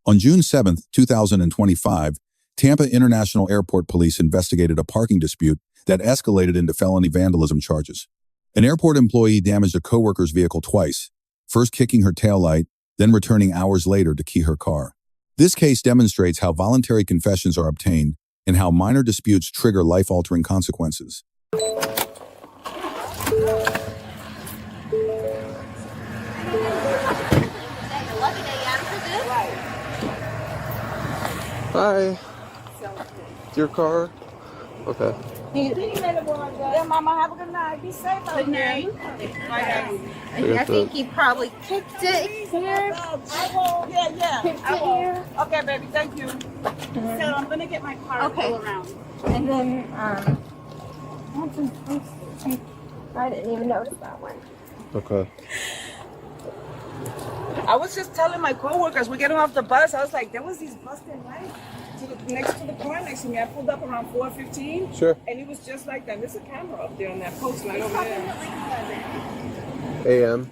On June 7, 2025, Tampa International Airport Police investigated a parking dispute that escalated into felony vandalism charges. An airport employee damaged a coworker's vehicle twice, first kicking her taillight, then returning hours later to key her car. This case demonstrates how voluntary confessions are obtained and how minor disputes trigger life-altering consequences. Hi. Your car? Okay. Yeah, Mama, have a good night. Be safe out there. I think he probably kicked it here. I will. Yeah. Kicked I it will. here. Okay, baby. Thank you. So I'm gonna get my car and go around. And then, I didn't even notice that one. Okay. I was just telling my coworkers, we're getting off the bus. I was like, there was these busted lights next to the car next to me. I pulled up around 4:15. Sure. And it was just like that. There's a camera up there on that post light over there. AM.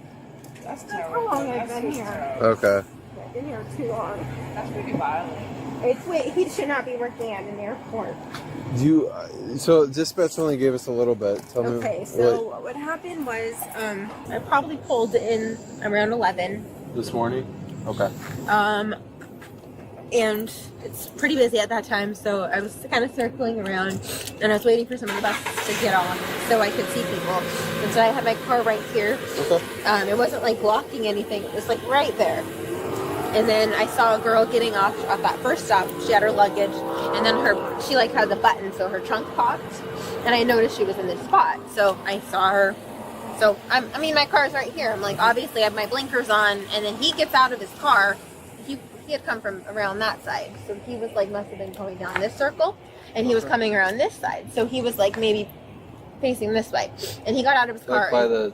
That's terrible. How long have I been here? Terrible. Okay. I've been here too long. That's pretty violent. He should not be working at an airport. So dispatch only gave us a little bit. Tell me. Okay, so what happened was, I probably pulled in around 11. This morning? Okay. And it's pretty busy at that time, so I was kind of circling around, and I was waiting for some of the buses to get off so I could see people. And so I had my car right here. Okay. It wasn't like blocking anything; it was like right there. And then I saw a girl getting off at that first stop. She had her luggage, and then she like had the button, so her trunk popped, and I noticed she was in this spot. So I saw her. So my car's right here. I'm like, obviously I have my blinkers on, and then he gets out of his car. He had come from around that side, so he was like must have been going down this circle, and he was coming around this side. So he was like maybe facing this way, and he got out of his car. Like by the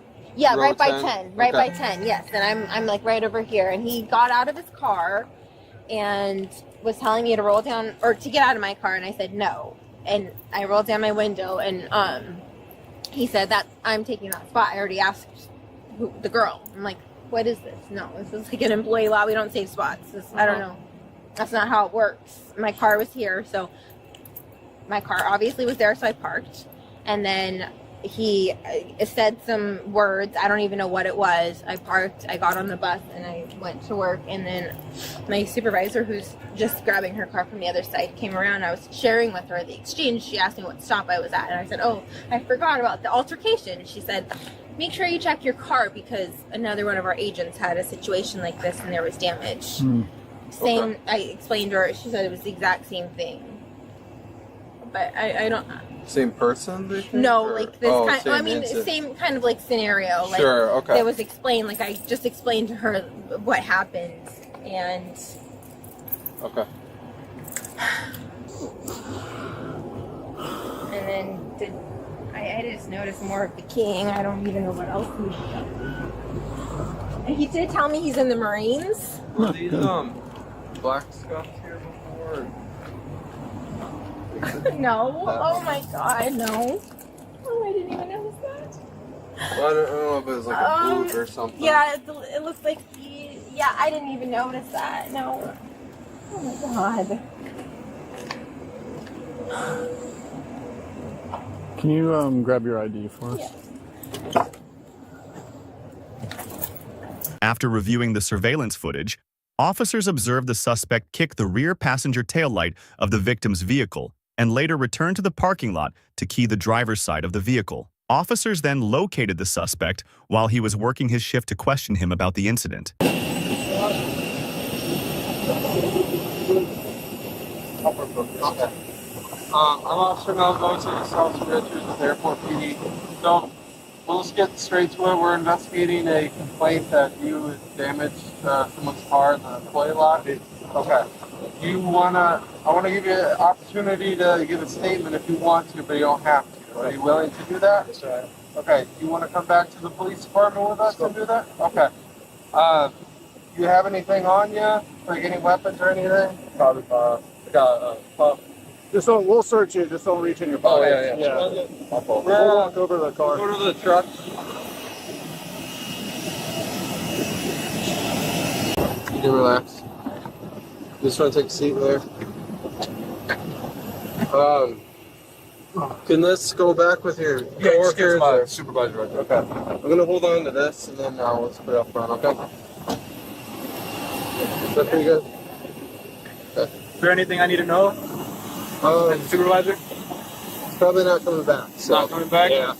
right by 10? 10, right by 10, yes. And I'm like right over here, and he got out of his car and was telling me to roll down or to get out of my car, and I said no, and I rolled down my window, and he said that I'm taking that spot. I already asked the girl. I'm like, what is this? No, this is like an employee law. We don't save spots. I don't know. That's not how it works. My car was here, so my car obviously was there, so I parked. And then he said some words. I don't even know what it was. I parked. I got on the bus, and I went to work. And then my supervisor, who's just grabbing her car from the other side, came around. I was sharing with her the exchange. She asked me what stop I was at, and I said, oh, I forgot about the altercation. She said, make sure you check your car because another one of our agents had a situation like this and there was damage. Same, I explained to her, she said it was the exact same thing. But I don't... Same person? They think, no, or? like this Incident. same kind of like scenario. Like, sure, okay. It was explained, like I just explained to her what happened and... Okay. And then I just noticed more of the king. I don't even know what else he did. And he did tell me he's in the Marines. Were these black scuffs here before? No. Oh my god, no. Oh, I didn't even notice that. Well, I don't know if it was like a boot or something. Yeah, it looks like yeah, I didn't even notice that. No. Oh my god. Can you grab your ID for us? Yeah. After reviewing the surveillance footage, officers observed the suspect kick the rear passenger taillight of the victim's vehicle and later return to the parking lot to key the driver's side of the vehicle. Officers then located the suspect while he was working his shift to question him about the incident. I'm Officer Malvosa, South Richards Airport PD. So, we'll just get straight to it. We're investigating a complaint that you damaged someone's car in the employee lot. Okay. I want to give you an opportunity to give a statement if you want to, but you don't have to. Are you willing to do that? That's right. Okay. You want to come back to the police department with us to do that? Okay. You have anything on you? Like any weapons or anything? Probably, we'll search you. Just don't reach in your pocket. Yeah. We'll walk over to the car. Go to the truck. You can relax. Just want to take a seat there. Can this go back with your coworkers? my supervisor right there. Okay. I'm gonna hold on to this and then let's put it up front. Okay. Is that pretty good? Okay. Is there anything I need to know? Supervisor? It's probably not coming back. So. Not coming back? Yeah.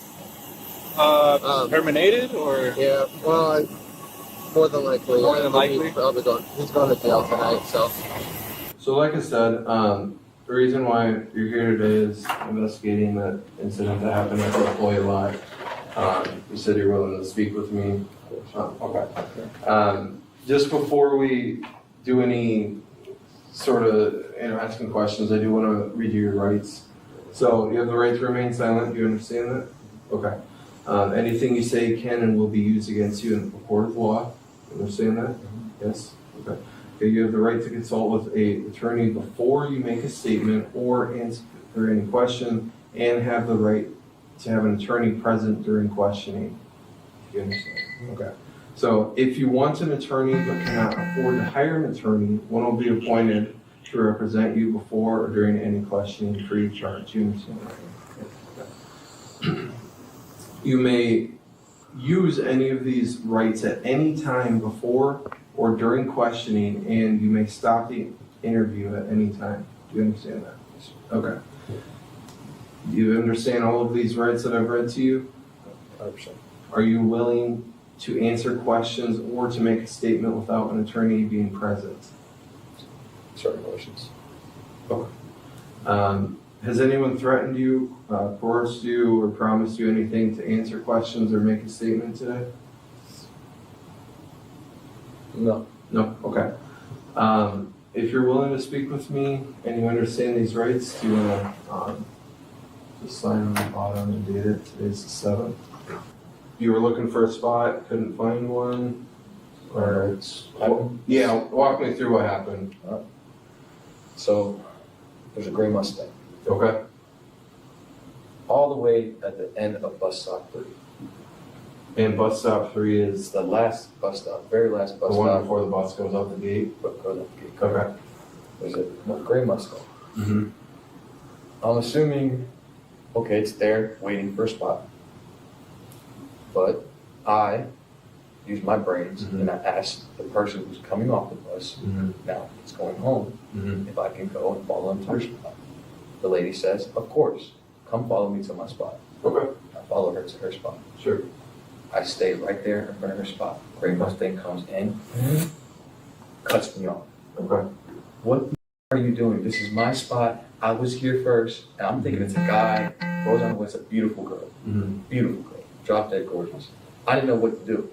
Terminated or? Yeah. Well, more than likely. More than likely? He's probably going. He's going to jail tonight. So like I said, the reason why you're here today is investigating that incident that happened at the employee lot. You said you're willing to speak with me. Okay. Just before we do any sort of asking questions, I do want to read you your rights. So you have the right to remain silent. Do you understand that? Okay. Anything you say can and will be used against you in a court of law. You understand that? Yes? Okay. Okay, you have the right to consult with an attorney before you make a statement or answer any question, and have the right to have an attorney present during questioning. You understand? Okay. So if you want an attorney but cannot afford to hire an attorney, one will be appointed to represent you before or during any questioning free of charge. You understand? Okay. You may use any of these rights at any time before or during questioning, and you may stop the interview at any time. Do you understand that? Okay. Do you understand all of these rights that I've read to you? 100%. Are you willing to answer questions or to make a statement without an attorney being present? Certain questions. Okay. Has anyone threatened you, coerced you, or promised you anything to answer questions or make a statement today? No. No? Okay. If you're willing to speak with me and you understand these rights, do you want to just sign on the bottom and date it? Today's the 7th. You were looking for a spot, couldn't find one? Or yeah, walk me through what happened. So there's a gray Mustang Okay. all the way at the end of bus stop 3. And bus stop 3 is It's the last bus stop, very last bus the one stop. before the bus goes out the gate? But goes up the gate. Okay. There's a gray Mustang. Mm-hmm. I'm assuming, okay, it's there waiting for a spot. But I used my brains and I asked the person who's coming off the bus, now it's going home, if I can go and follow him to her spot. The lady says, of course, come follow me to my spot. Okay. I follow her to her spot. Sure. I stay right there in front of her spot. Gray Mustang comes in, cuts me off. Okay. What are you doing? This is my spot. I was here first. And I'm thinking it's a guy. Goes on with a beautiful girl. Beautiful girl. Drop dead gorgeous. I didn't know what to do.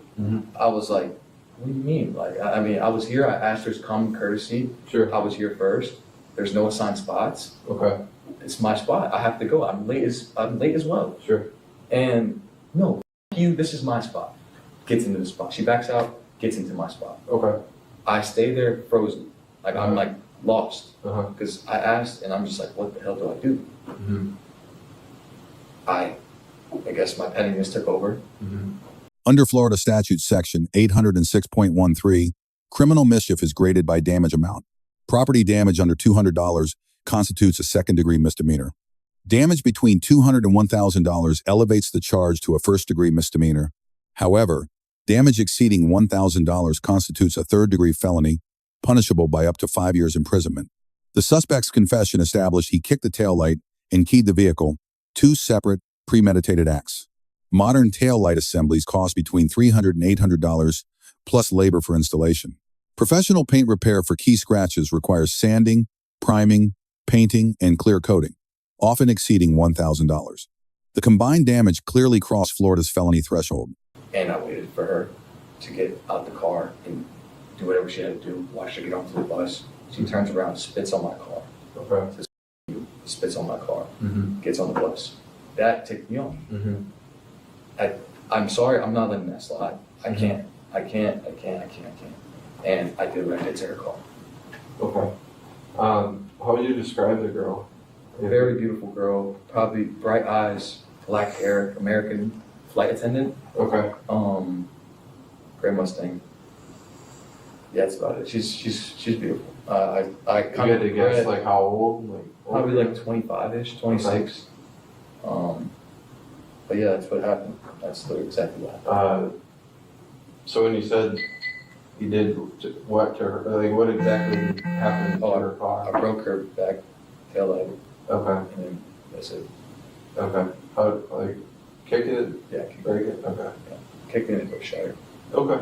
I was like, what do you mean? Like, I mean, I was here. I asked her common courtesy. Sure. I was here first. There's no assigned spots. Okay. It's my spot. I have to go. I'm late as well. Sure. And no, you, this is my spot. Gets into the spot. She backs out, gets into my spot. Okay. I stay there frozen. Like I'm like lost. Because I asked and I'm just like, what the hell do I do? I guess my pettiness took over. Under Florida Statute Section 806.13, criminal mischief is graded by damage amount. Property damage under $200 constitutes a second-degree misdemeanor. Damage between $200 and $1,000 elevates the charge to a first-degree misdemeanor. However, damage exceeding $1,000 constitutes a third-degree felony, punishable by up to 5 years imprisonment. The suspect's confession established he kicked the taillight and keyed the vehicle, 2 separate, premeditated acts. Modern taillight assemblies cost between $300 and $800, plus labor for installation. Professional paint repair for key scratches requires sanding, priming, painting, and clear coating, often exceeding $1,000. The combined damage clearly crossed Florida's felony threshold. And I waited for her to get out the car and do whatever she had to do, watch her get onto the bus. She turns around, spits on my car. Okay. Spits on my car, gets on the bus. That ticked me off. I'm sorry, I'm not letting that slide. I can't. And I did what I did to her car. Okay. How would you describe the girl? Very beautiful girl, probably bright eyes, black hair, American flight attendant. Okay. Gray Mustang. Yeah, that's about it. She's beautiful. I You kind had of to guess like how old? Like probably like 25-ish, 26. But yeah, that's what happened. That's exactly what happened. So when you said you did what to her, like what exactly happened to her I car? broke her back tail light, Okay, and then that's it. okay. How, like kick it, Yeah, break it? Okay. kicked me in the shattered. Okay.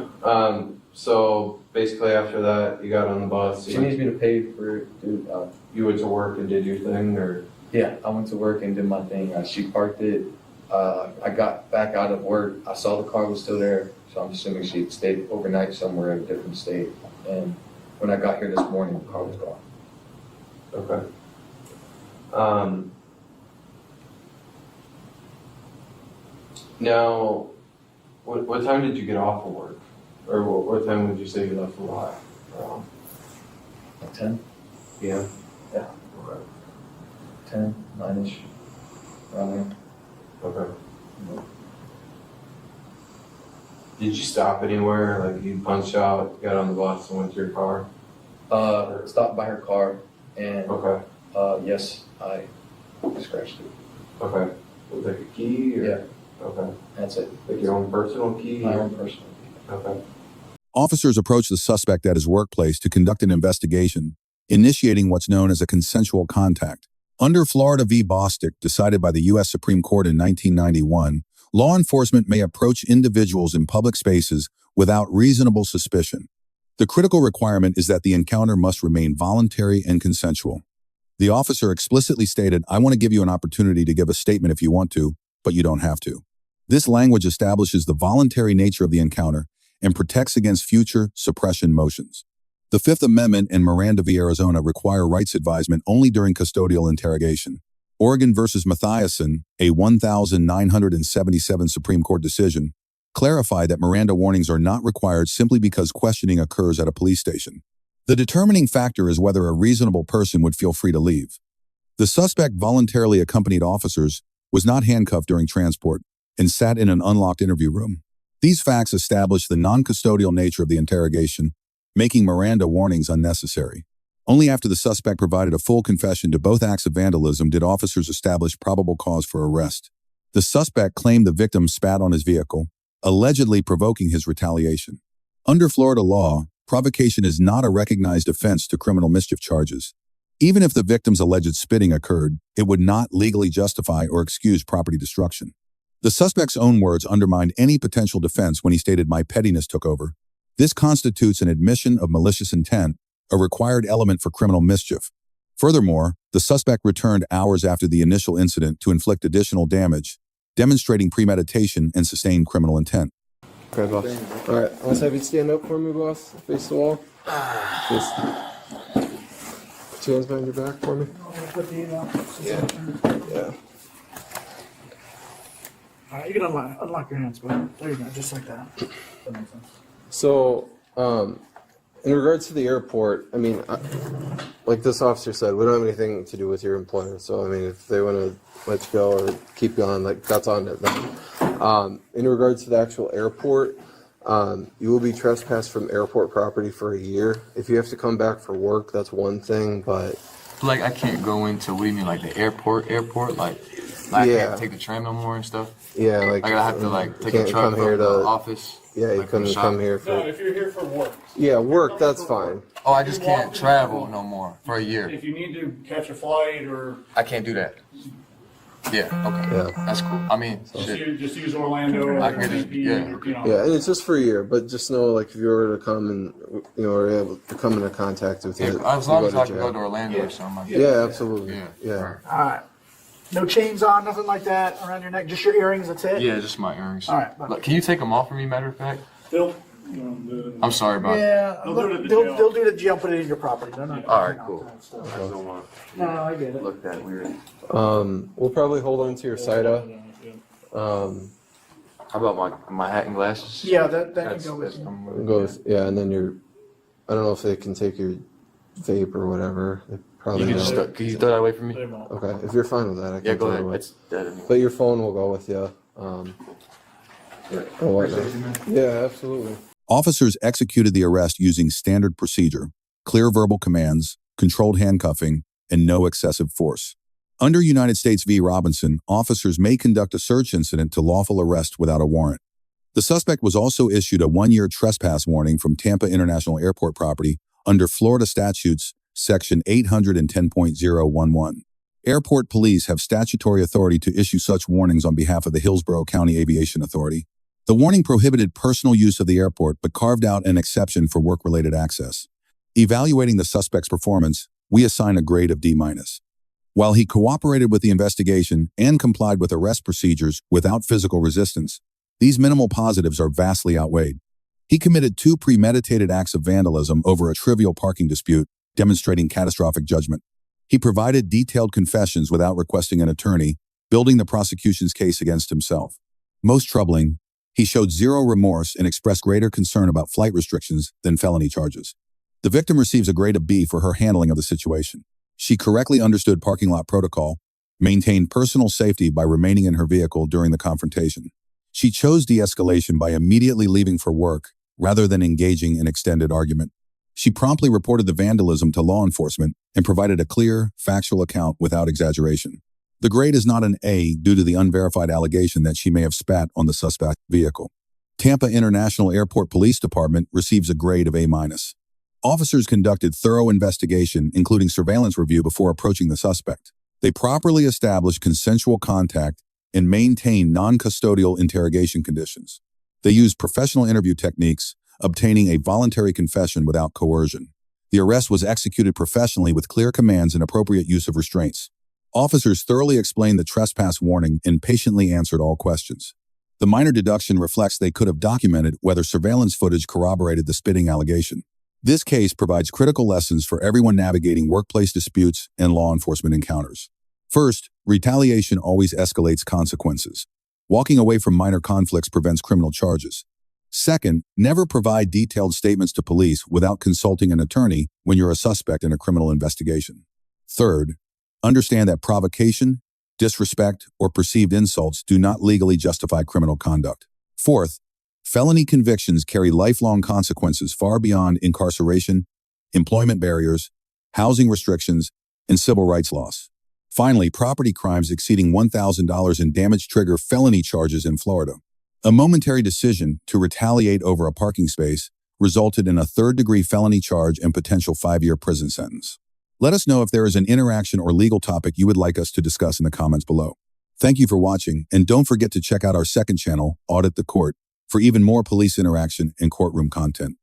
So basically after that, you got on the bus. She needs me to pay for it, dude. You went to work and did your thing, or? Yeah, I went to work and did my thing. She parked it. I got back out of work. I saw the car was still there, so I'm assuming she stayed overnight somewhere in a different state. And when I got here this morning, the car was gone. Okay. Now, what time did you get off of work? Or what time would you say you left for work? Like 10? Yeah. Yeah. Okay. 10, 9-ish, around there. Okay. Did you stop anywhere? Like you punched out, got on the bus, and went to your car? Stopped by her car, and Okay. yes, I scratched it. Okay. Was like a key? Or? Yeah. Okay. That's it. Like your own personal key? My or- own personal key. Okay. Officers approached the suspect at his workplace to conduct an investigation, initiating what's known as a consensual contact. Under Florida v. Bostick, decided by the U.S. Supreme Court in 1991, law enforcement may approach individuals in public spaces without reasonable suspicion. The critical requirement is that the encounter must remain voluntary and consensual. The officer explicitly stated, "I want to give you an opportunity to give a statement if you want to, but you don't have to." This language establishes the voluntary nature of the encounter and protects against future suppression motions. The Fifth Amendment and Miranda v. Arizona require rights advisement only during custodial interrogation. Oregon v. Mathiasen, a 1977 Supreme Court decision, clarified that Miranda warnings are not required simply because questioning occurs at a police station. The determining factor is whether a reasonable person would feel free to leave. The suspect voluntarily accompanied officers, was not handcuffed during transport, and sat in an unlocked interview room. These facts establish the non-custodial nature of the interrogation, making Miranda warnings unnecessary. Only after the suspect provided a full confession to both acts of vandalism did officers establish probable cause for arrest. The suspect claimed the victim spat on his vehicle, allegedly provoking his retaliation. Under Florida law, provocation is not a recognized offense to criminal mischief charges. Even if the victim's alleged spitting occurred, it would not legally justify or excuse property destruction. The suspect's own words undermined any potential defense when he stated, "My pettiness took over." This constitutes an admission of malicious intent, a required element for criminal mischief. Furthermore, the suspect returned hours after the initial incident to inflict additional damage, demonstrating premeditation and sustained criminal intent. Okay, boss. All right, let's have you stand up for me, boss. Face the wall. Just put your hands behind your back for me. Yeah. All right, you can unlock your hands, bud. There you go, just like that. That makes sense. So, in regards to the airport, I mean, like this officer said, we don't have anything to do with your employer. So, I mean, if they want to let you go or keep you on, like, that's on them. In regards to the actual airport, you will be trespassed from airport property for a year. If you have to come back for work, that's one thing, but... Like, I can't go into, what do you mean, like the airport? Like I can't take the tram no more and stuff? Yeah, like... I have to, like, take a truck from the office? Yeah, you like, couldn't come here for... No, if you're here for work. Yeah, work, that's fine. Oh, I just can't travel no more for a year. If you need to catch a flight or... I can't do that. Yeah, okay. Yeah. That's cool. I mean, Just use Orlando or I can just- Airbnb, yeah. you know. Yeah, and it's just for a year, but just know, like, if you were to come and, you know, are able to come into contact with it. as long as I can jail. go to Orlando or something like that. Yeah, absolutely. Yeah. Yeah. All right. No chains on, nothing like that around your neck, just your earrings, that's it? Yeah, just my earrings. All right, but- Look, can you take them off for me, matter of fact? They'll, I'm sorry about yeah, it. they'll do the jail, put it in your property. They're not. All right, cool. No, I get it. Look that weird. We'll probably hold on to your SIDA. How about my hat and glasses? Yeah, that can go with you. Go with, yeah, and then I don't know if they can take your vape or whatever. They probably You can don't. just can you throw that away from me? They won't. Okay, if you're fine with that, I can Yeah, go throw it ahead. away. It's dead anyway. But your phone will go with you. Or whatnot. Yeah, absolutely. Officers executed the arrest using standard procedure, clear verbal commands, controlled handcuffing, and no excessive force. Under United States v. Robinson, officers may conduct a search incident to lawful arrest without a warrant. The suspect was also issued a 1-year trespass warning from Tampa International Airport property under Florida statutes section 810.011. Airport police have statutory authority to issue such warnings on behalf of the Hillsborough County Aviation Authority. The warning prohibited personal use of the airport but carved out an exception for work-related access. Evaluating the suspect's performance, we assign a grade of D-. While he cooperated with the investigation and complied with arrest procedures without physical resistance, these minimal positives are vastly outweighed. He committed 2 premeditated acts of vandalism over a trivial parking dispute, demonstrating catastrophic judgment. He provided detailed confessions without requesting an attorney, building the prosecution's case against himself. Most troubling, he showed zero remorse and expressed greater concern about flight restrictions than felony charges. The victim receives a grade of B for her handling of the situation. She correctly understood parking lot protocol, maintained personal safety by remaining in her vehicle during the confrontation. She chose de-escalation by immediately leaving for work rather than engaging in extended argument. She promptly reported the vandalism to law enforcement and provided a clear, factual account without exaggeration. The grade is not an A due to the unverified allegation that she may have spat on the suspect's vehicle. Tampa International Airport Police Department receives a grade of A-. Officers conducted thorough investigation, including surveillance review before approaching the suspect. They properly established consensual contact and maintained non-custodial interrogation conditions. They used professional interview techniques, obtaining a voluntary confession without coercion. The arrest was executed professionally with clear commands and appropriate use of restraints. Officers thoroughly explained the trespass warning and patiently answered all questions. The minor deduction reflects they could have documented whether surveillance footage corroborated the spitting allegation. This case provides critical lessons for everyone navigating workplace disputes and law enforcement encounters. First, retaliation always escalates consequences. Walking away from minor conflicts prevents criminal charges. Second, never provide detailed statements to police without consulting an attorney when you're a suspect in a criminal investigation. Third, understand that provocation, disrespect, or perceived insults do not legally justify criminal conduct. Fourth, felony convictions carry lifelong consequences far beyond incarceration, employment barriers, housing restrictions, and civil rights laws. Finally, property crimes exceeding $1,000 in damage trigger felony charges in Florida. A momentary decision to retaliate over a parking space resulted in a third-degree felony charge and potential 5-year prison sentence. Let us know if there is an interaction or legal topic you would like us to discuss in the comments below. Thank you for watching, and don't forget to check out our second channel, Audit the Court, for even more police interaction and courtroom content.